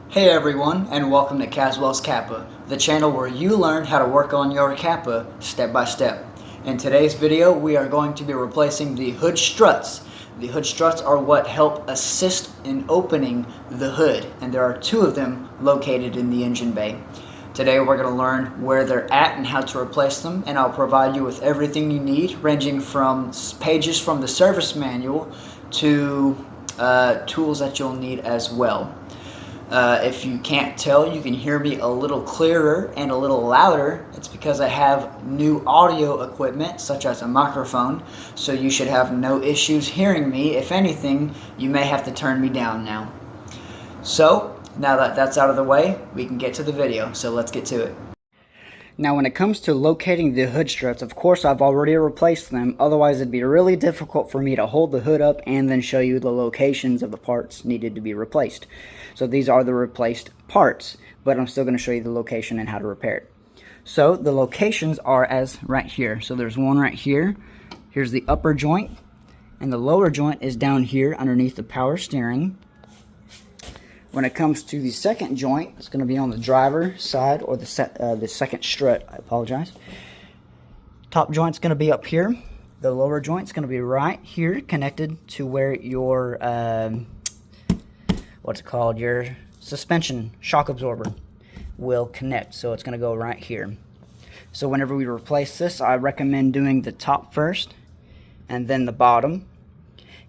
Hey everyone, and welcome to Kaswell's Kappa, the channel where you learn how to work on your Kappa step by step. In today's video, we are going to be replacing the hood struts. The hood struts are what help assist in opening the hood, and there are two of them located in the engine bay. Today we're going to learn where they're at and how to replace them, and I'll provide you with everything you need, ranging from pages from the service manual to tools that you'll need as well. If you can't tell, you can hear me a little clearer and a little louder. It's because I have new audio equipment, such as a microphone, so you should have no issues hearing me. If anything, you may have to turn me down now. So, now that that's out of the way, we can get to the video, so let's get to it. Now when it comes to locating the hood struts, of course I've already replaced them, otherwise it'd be really difficult for me to hold the hood up and then show you the locations of the parts needed to be replaced. So these are the replaced parts, but I'm still going to show you the location and how to repair it. So the locations are as right here. So there's one right here, here's the upper joint, and the lower joint is down here underneath the power steering. When it comes to the second joint, it's going to be on the driver's side, or the second strut, I apologize. Top joint's going to be up here. The lower joint's going to be right here, connected to where your, your suspension shock absorber will connect. So it's going to go right here. So whenever we replace this, I recommend doing the top first, and then the bottom.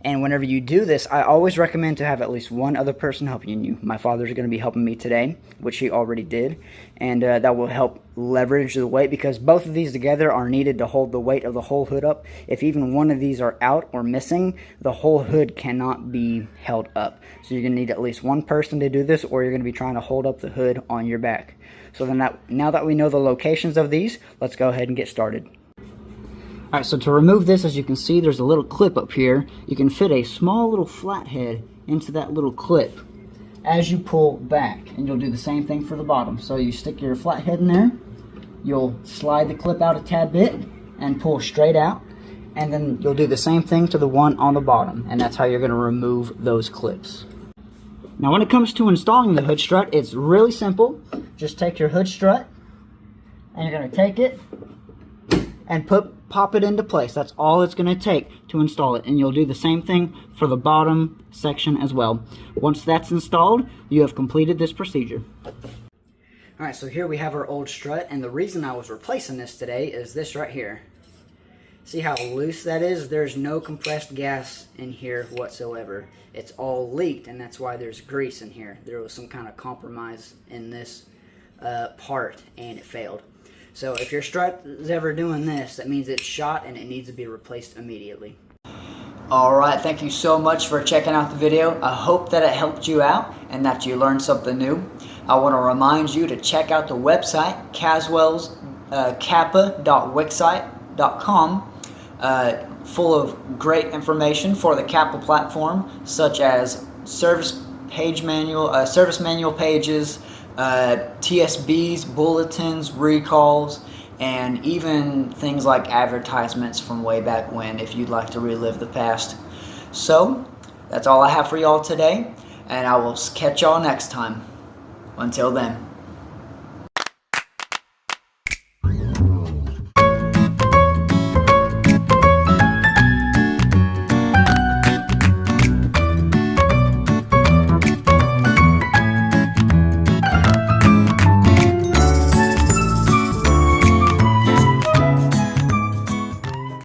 And whenever you do this, I always recommend to have at least one other person helping you. My father's going to be helping me today, which he already did. And that will help leverage the weight, because both of these together are needed to hold the weight of the whole hood up. If even one of these are out or missing, the whole hood cannot be held up. So you're going to need at least one person to do this, or you're going to be trying to hold up the hood on your back. So then now that we know the locations of these, let's go ahead and get started. Alright, so to remove this, as you can see, there's a little clip up here. You can fit a small little flathead into that little clip as you pull back. And you'll do the same thing for the bottom. So you stick your flathead in there, you'll slide the clip out a tad bit and pull straight out. And then you'll do the same thing to the one on the bottom. And that's how you're going to remove those clips. Now when it comes to installing the hood strut, it's really simple. Just take your hood strut and you're going to take it and pop it into place. That's all it's going to take to install it. And you'll do the same thing for the bottom section as well. Once that's installed, you have completed this procedure. Alright, so here we have our old strut, and the reason I was replacing this today is this right here. See how loose that is? There's no compressed gas in here whatsoever. It's all leaked, and that's why there's grease in here. There was some kind of compromise in this part, and it failed. So if your strut is ever doing this, that means it's shot and it needs to be replaced immediately. Alright, thank you so much for checking out the video. I hope that it helped you out and that you learned something new. I want to remind you to check out the website, Kaswell's kappa.wixsite.com, full of great information for the Kappa platform, such as service manual pages, TSBs, bulletins, recalls, and even things like advertisements from way back when, if you'd like to relive the past. So, that's all I have for y'all today, and I will catch y'all next time. Until then.